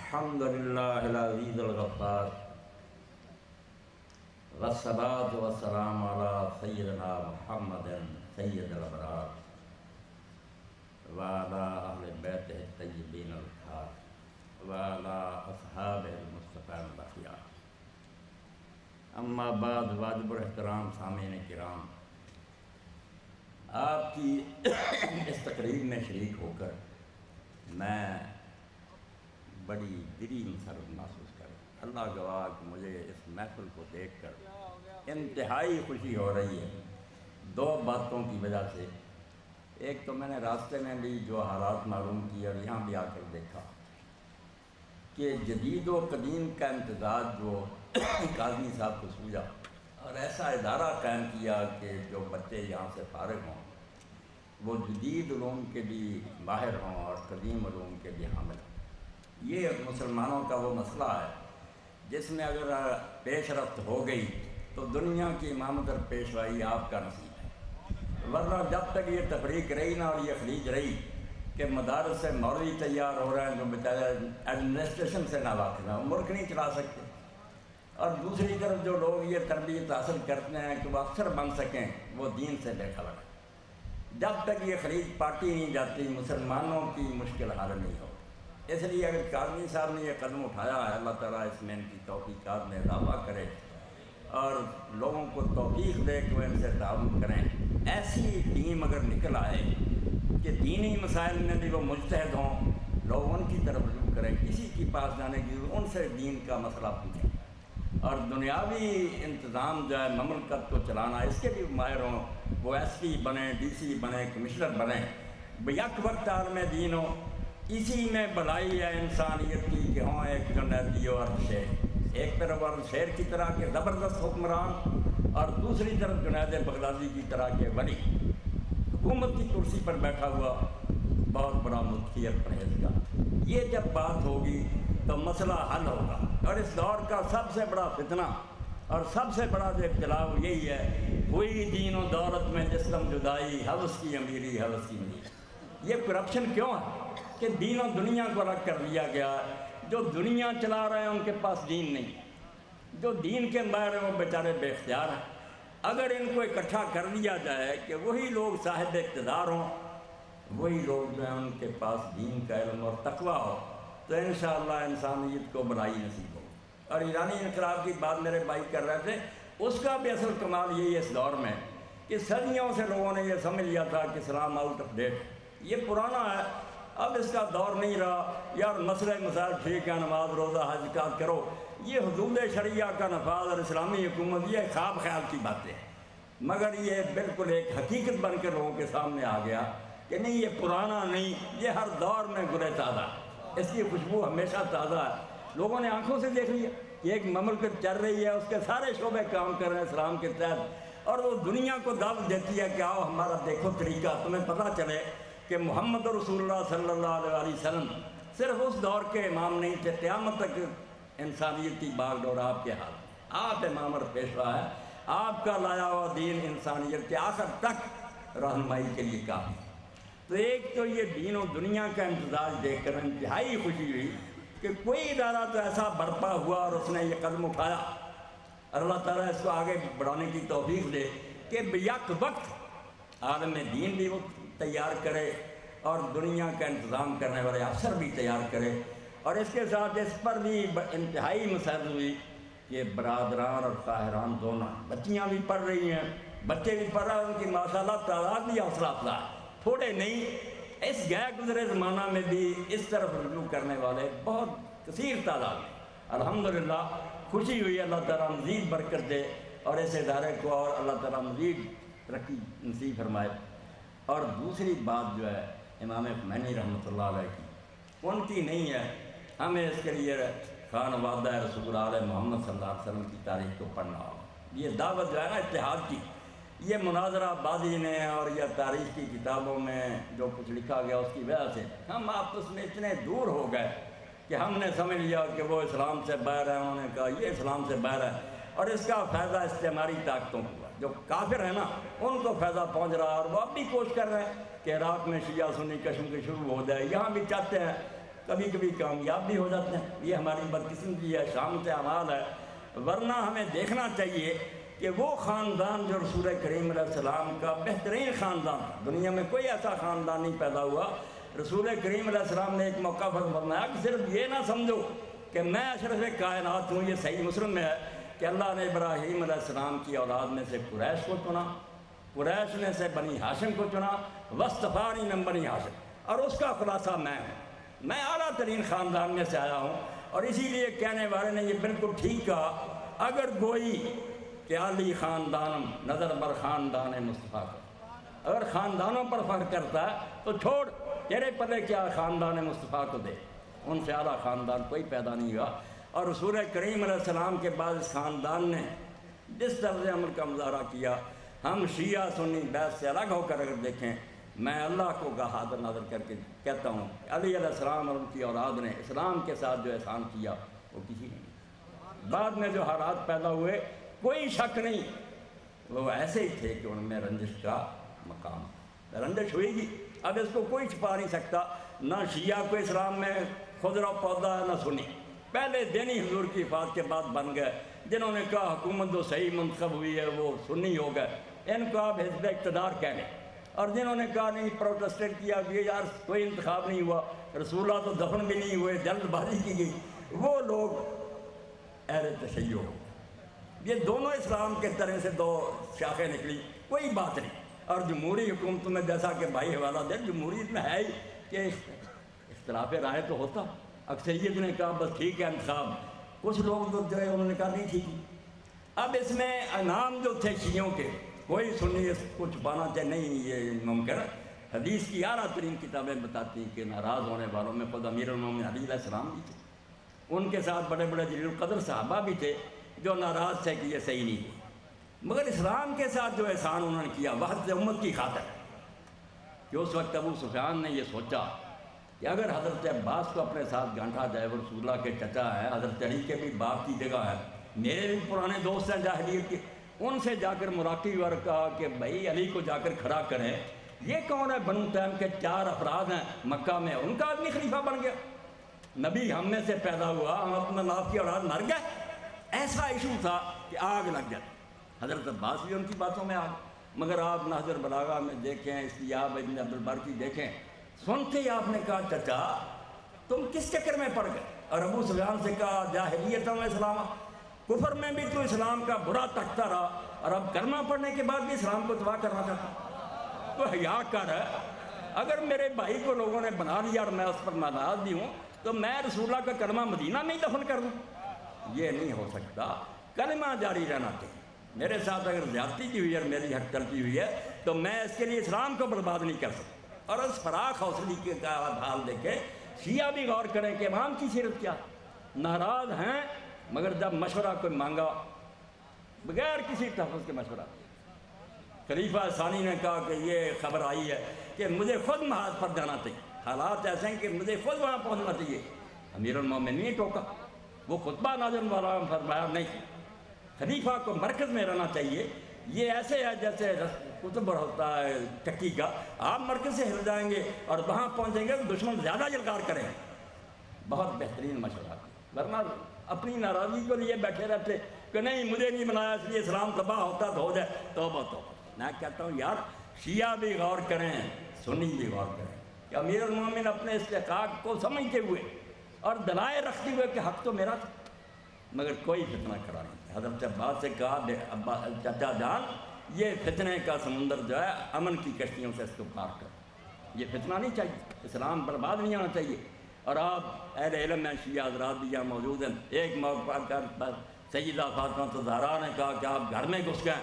الحمد للہ العزیز الغفار والصلاة والسلام علی سیدنا محمد سید الابرار وعلی اہل بیتہ الطیبین الطاہرین وعلی اصحابہ المصطفى الاخیار۔ اما بعد، واجب الاحترام سامعین کرام، آپ کی اس تقریب میں شریک ہو کر میں بڑی بری مسرت محسوس کر رہا ہوں۔ اللہ گواہ کہ مجھے اس محفل کو دیکھ کر انتہائی خوشی ہو رہی ہے، دو باتوں کی وجہ سے۔ ایک تو میں نے راستے میں بھی جو حالات معلوم کیے اور یہاں بھی آ کر دیکھا کہ جدید و قدیم کا امتزاج جو کاظمی صاحب کو سوجا اور ایسا ادارہ قائم کیا کہ جو بچے یہاں سے فارغ ہوں وہ جدید علوم کے بھی ماہر ہوں اور قدیم علوم کے بھی حامل ہوں۔ یہ مسلمانوں کا وہ مسئلہ ہے جس میں اگر پیش رفت ہو گئی تو دنیا کی امامت اور پیشوائی آپ کا نصیب ہے، ورنہ جب تک یہ تفریق رہی نہ اور یہ خلیج رہی کہ مدارس سے مولوی تیار ہو رہے ہیں جو بیچارے ایڈمنسٹریشن سے نہ واقف ہیں، ملک نہیں چلا سکتے، اور دوسری طرف جو لوگ یہ تربیت حاصل کرتے ہیں کہ وہ افسر بن سکیں وہ دین سے بے خبر ہے۔ جب تک یہ خلیج پاٹی نہیں جاتی مسلمانوں کی مشکل حل نہیں ہو۔ اس لیے اگر کاظمی صاحب نے یہ قدم اٹھایا ہے، اللہ تعالیٰ اس میں ان کی توفیقات میں اضافہ کرے اور لوگوں کو توفیق دے کہ وہ ان سے تعاون کریں۔ ایسی ٹیم اگر نکل آئے کہ دینی مسائل میں بھی وہ مجتہد ہوں، لوگ ان کی طرف رجوع کریں، کسی کے پاس جانے کی ان سے دین کا مسئلہ پوچھیں، اور دنیاوی انتظام جو ہے مملکت کو چلانا اس کے بھی ماہر ہوں، وہ ایس پی بنیں، ڈی سی بنیں، کمشنر بنیں، یک وقت عالم دین ہو۔ اسی میں بھلائی ہے انسانیت کی کہ ہوں ایک جنیدی اور شیر، ایک طرف اور شیر کی طرح کے زبردست حکمران اور دوسری طرف جنید بغدادی کی طرح کے ولی، حکومت کی کرسی پر بیٹھا ہوا بہت بڑا مفتی اور پرہیزگار۔ یہ جب بات ہوگی تو مسئلہ حل ہوگا، اور اس دور کا سب سے بڑا فتنہ اور سب سے بڑا جو ابتلاء یہی ہے، ہوئی دین و دولت میں جسم جدائی، ہوس کی امیری ہوس کی میری۔ یہ کرپشن کیوں ہے کہ دین و دنیا کو الگ کر دیا گیا ہے؟ جو دنیا چلا رہے ہیں ان کے پاس دین نہیں ہے، جو دین کے ماہر ہیں وہ بیچارے بے اختیار ہیں۔ اگر ان کو اکٹھا کر دیا جائے کہ وہی لوگ صاحب اقتدار ہوں، وہی لوگ جو ہیں ان کے پاس دین کا علم اور تقویٰ ہو، تو انشاءاللہ انسانیت کو بڑائی نصیب ہو۔ اور ایرانی انقلاب کی بات میرے بھائی کر رہے تھے، اس کا بھی اصل کمال یہی ہے اس دور میں کہ صدیوں سے لوگوں نے یہ سمجھ لیا تھا کہ اسلام آؤٹ آف ڈیٹ، یہ پرانا ہے، اب اس کا دور نہیں رہا، یار مسئلہ مسائل ٹھیک ہے، نماز روزہ حج کا کرو، یہ حدود شریعہ کا نفاذ اور اسلامی حکومت یہ خواب خیال کی باتیں ہیں، مگر یہ بالکل ایک حقیقت بن کے لوگوں کے سامنے آ گیا کہ نہیں، یہ پرانا نہیں، یہ ہر دور میں گلے تازہ ہے، اس کی خوشبو ہمیشہ تازہ ہے۔ لوگوں نے آنکھوں سے دیکھ لیا کہ ایک مملکت چل رہی ہے، اس کے سارے شعبے کام کر رہے ہیں اسلام کے تحت، اور وہ دنیا کو دعوت دیتی ہے کہ آؤ ہمارا دیکھو طریقہ، تمہیں پتہ چلے کہ محمد رسول اللہ صلی اللہ علیہ وسلم صرف اس دور کے امام نہیں تھے، قیامت تک انسانیت کی باغ ڈور آپ کے ہاتھ، آپ امام اور پیشوا ہے، آپ کا لایا ہوا دین انسانیت کے آخر تک رہنمائی کے لیے کافی۔ تو ایک تو یہ دین و دنیا کا امتزاج دیکھ کر انتہائی خوشی ہوئی کہ کوئی ادارہ تو ایسا برپا ہوا اور اس نے یہ قدم اٹھایا، اور اللہ تعالیٰ اس کو آگے بڑھانے کی توفیق دے کہ بیک وقت عالم دین بھی وہ تیار کرے اور دنیا کا انتظام کرنے والے افسر بھی تیار کرے، اور اس کے ساتھ اس پر بھی انتہائی مسائل ہوئی کہ برادران اور خواہران دونوں، بچیاں بھی پڑھ رہی ہیں، بچے بھی پڑھ رہے ہیں، ان کی ماشاءاللہ تعداد بھی حوصلہ افزا ہے، تھوڑے نہیں، اس گئے گزرے زمانہ میں بھی اس طرف رجوع کرنے والے بہت کثیر تعداد ہیں۔ الحمدللہ خوشی ہوئی، اللہ تعالیٰ مزید برکت دے اور اس ادارے کو اور اللہ تعالیٰ مزید ترقی نصیب فرمائے۔ اور دوسری بات جو ہے امام خمینی رحمۃ اللہ علیہ کی، ان کی نہیں ہے، ہمیں اس کے لیے خان وعدہ رسول آل محمد صلی اللہ علیہ وسلم کی تاریخ کو پڑھنا ہوگا۔ یہ دعوت جو ہے نا اتحاد کی، یہ مناظرہ بازی نے اور یہ تاریخ کی کتابوں میں جو کچھ لکھا گیا اس کی وجہ سے ہم آپس میں اتنے دور ہو گئے کہ ہم نے سمجھ لیا کہ وہ اسلام سے باہر ہے، انہوں نے کہا یہ اسلام سے باہر ہے، اور اس کا فائدہ استعماری طاقتوں کو، جو کافر ہیں نا ان کو فائدہ پہنچ رہا، اور وہ اب بھی کوشش کر رہے ہیں کہ عراق میں شیعہ سنی کشمکش شروع ہو جائے، یہاں بھی چاہتے ہیں کبھی کبھی کامیاب بھی ہو جاتے ہیں، یہ ہماری بدقسمتی ہے، شامت اعمال ہے، ورنہ ہمیں دیکھنا چاہیے کہ وہ خاندان جو رسول کریم علیہ السلام کا بہترین خاندان تھا، دنیا میں کوئی ایسا خاندان نہیں پیدا ہوا۔ رسول کریم علیہ السلام نے ایک موقع پر فرمایا کہ صرف یہ نہ سمجھو کہ میں اشرف کائنات ہوں، یہ صحیح مسلم میں ہے کہ اللہ نے ابراہیم علیہ السلام کی اولاد میں سے قریش کو چنا، قریش میں سے بنی ہاشم کو چنا، وصطفانی من بنی ہاشم، اور اس کا خلاصہ میں ہوں، میں اعلیٰ ترین خاندان میں سے آیا ہوں۔ اور اسی لیے کہنے والے نے یہ بالکل ٹھیک کہا، اگر کوئی کہ علی خاندان نظر بر خاندان مصطفیٰ کا، اگر خاندانوں پر فرق کرتا ہے تو چھوڑ، تیرے پلے کیا خاندان مصطفیٰ کو دے، ان سے اعلیٰ خاندان کوئی پیدا نہیں ہوا۔ اور رسول کریم علیہ السلام کے بعد اس خاندان نے جس طرز عمل کا مظاہرہ کیا، ہم شیعہ سنی بیعت سے الگ ہو کر اگر دیکھیں، میں اللہ کو حاضر ناظر کر کے کہتا ہوں کہ علی علیہ السلام اور ان کی اولاد نے اسلام کے ساتھ جو احسان کیا وہ کسی نے نہیں۔ بعد میں جو حالات پیدا ہوئے کوئی شک نہیں وہ ایسے ہی تھے کہ ان میں رنجش کا مقام، رنجش ہوئی گی، اب اس کو کوئی چھپا نہیں سکتا۔ نہ شیعہ کو اسلام میں خضرا پودا ہے نہ سنی، پہلے دن ہی حضور کی وفات کے بعد بن گئے، جنہوں نے کہا حکومت جو صحیح منتخب ہوئی ہے وہ سنی ہو گئے، ان کو آپ حزب اقتدار کہہ لیں، اور جنہوں نے کہا نہیں پروٹسٹیٹ کیا کہ یار کوئی انتخاب نہیں ہوا، رسول اللہ تو دفن بھی نہیں ہوئے، جلد بازی کی گئی، وہ لوگ اہل تشیع ہو۔ یہ دونوں اسلام کے طرح سے دو شاخیں نکلی، کوئی بات نہیں۔ اور جمہوری حکومتوں میں جیسا کہ بھائی حوالہ دے، جمہوریت میں ہے ہی کہ اختلاف رائے تو ہوتا، اکثریت نے کہا بس ٹھیک ہے انتخاب، کچھ لوگ تو جو ہے انہوں نے کہا نہیں ٹھیک۔ اب اس میں انعام جو تھے شیعوں کے، کوئی سنی اس کو چھپانا چاہے نہیں، یہ ممکن۔ حدیث کی اعلیٰ ترین کتابیں بتاتی ہیں کہ ناراض ہونے والوں میں خود امیر المومنین علی علیہ السلام بھی تھے، ان کے ساتھ بڑے بڑے جلیل القدر صحابہ بھی تھے جو ناراض تھے کہ یہ صحیح نہیں ہے، مگر اسلام کے ساتھ جو احسان انہوں نے کیا وحدت امت کی خاطر، کہ اس وقت ابو سفیان نے یہ سوچا کہ اگر حضرت عباس کو اپنے ساتھ گانٹھا جائے، وہ رسول اللہ کے چچا ہے، حضرت علی کے بھی باپ کی جگہ ہے، میرے بھی پرانے دوست ہیں جاہلیت کے، ان سے جا کر مراقب اور کہا کہ بھائی علی کو جا کر کھڑا کریں، یہ کون ہے بنو تیم کے 4 افراد ہیں مکہ میں، ان کا آدمی خلیفہ بن گیا، نبی ہم میں سے پیدا ہوا، ہم اپنا ناف کی اولاد مر گئے، ایسا ایشو تھا کہ آگ لگ جاتی۔ حضرت عباس بھی ان کی باتوں میں آگ، مگر آپ نہج البلاغہ میں دیکھیں، استیاب ابن عبد البر کی دیکھیں، سنتے ہی آپ نے کہا چچا تم کس چکر میں پڑ گئے، اور ابو سفیان سے کہا جاہلیت میں اسلام، کفر میں بھی تو اسلام کا برا تختہ رہا، اور اب کلمہ پڑھنے کے بعد بھی اسلام کو تباہ کرنا چاہتا، تو حیا کر ہے، اگر میرے بھائی کو لوگوں نے بنا لیا اور میں اس پر ناراض بھی ہوں تو میں رسول اللہ کا کلمہ مدینہ میں ہی دفن کر دوں، یہ نہیں ہو سکتا، کلمہ جاری رہنا چاہیے۔ میرے ساتھ اگر زیادتی کی ہوئی ہے اور میری حق تلفی ہوئی ہے تو میں اس کے لیے اسلام کو برباد نہیں کر سکتا۔ اور اس فراخ حوصلے کے حال دیکھیں، شیعہ بھی غور کریں کہ امام کی سیرت کیا، ناراض ہیں مگر جب مشورہ کوئی مانگا بغیر کسی تحفظ کے مشورہ، خلیفہ ثانی نے کہا کہ یہ خبر آئی ہے کہ مجھے خود محاذ پر جانا چاہیے، حالات ایسے ہیں کہ مجھے خود وہاں پہنچنا چاہیے، امیر المومنین نے ٹوکا، وہ خطبہ نازل والا فرمایا نہیں، خلیفہ کو مرکز میں رہنا چاہیے، یہ ایسے ہے جیسے قطب ہوتا ہے چکی کا، آپ مرکز سے ہل جائیں گے اور وہاں پہنچیں گے تو دشمن زیادہ جلکار کریں گے، بہت بہترین مشورہ، ورنہ اپنی ناراضگی کو لیے بیٹھے رہتے کہ نہیں مجھے نہیں بنایا اس لیے اسلام تباہ ہوتا تو ہو جائے، توبہ توبہ۔ میں کہتا ہوں یار شیعہ بھی غور کریں، سنی بھی غور کریں کہ امیر المومنین اپنے استحقاق کو سمجھتے ہوئے اور دلائل رکھتے ہوئے کہ حق تو میرا تھا، مگر کوئی فتنہ کھڑا نہیں۔ حضرت عباس سے کہا چچا جان یہ فتنے کا سمندر جو ہے امن کی کشتیوں سے اس کو پار کر، یہ فتنہ نہیں چاہیے، اسلام برباد نہیں ہونا چاہیے۔ اور آپ اہل علم ہیں، شیعہ حضرات بھی یہاں موجود ہیں، ایک موقع پر سیدہ فاطمہ الزہرا نے کہا کہ آپ گھر میں گھس گئے،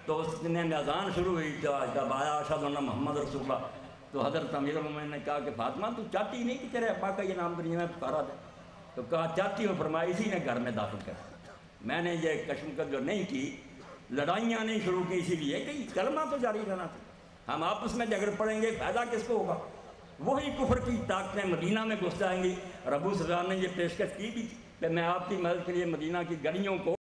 تو اس نے اذان شروع ہوئی جب آیا اشہد ان محمد رسول اللہ، تو حضرت امیر المومنین نے کہا کہ فاطمہ تو چاہتی نہیں کہ تیرے ابا کا یہ نام دنیا میں پکارا دے، تو کہا چاہتی ہوں، فرمایا اسی نے گھر میں داخل کر، میں نے یہ کشمکش جو نہیں کی، لڑائیاں نہیں شروع کی، اسی لیے کہ کلمہ تو جاری رہنا تھا، ہم آپس میں جھگڑ پڑیں گے فائدہ کس کو ہوگا، وہی کفر کی طاقتیں مدینہ میں گھس جائیں گی۔ اور ابو سفیان نے یہ پیشکش کی بھی کہ میں آپ کی مدد کے لیے مدینہ کی گلیوں کو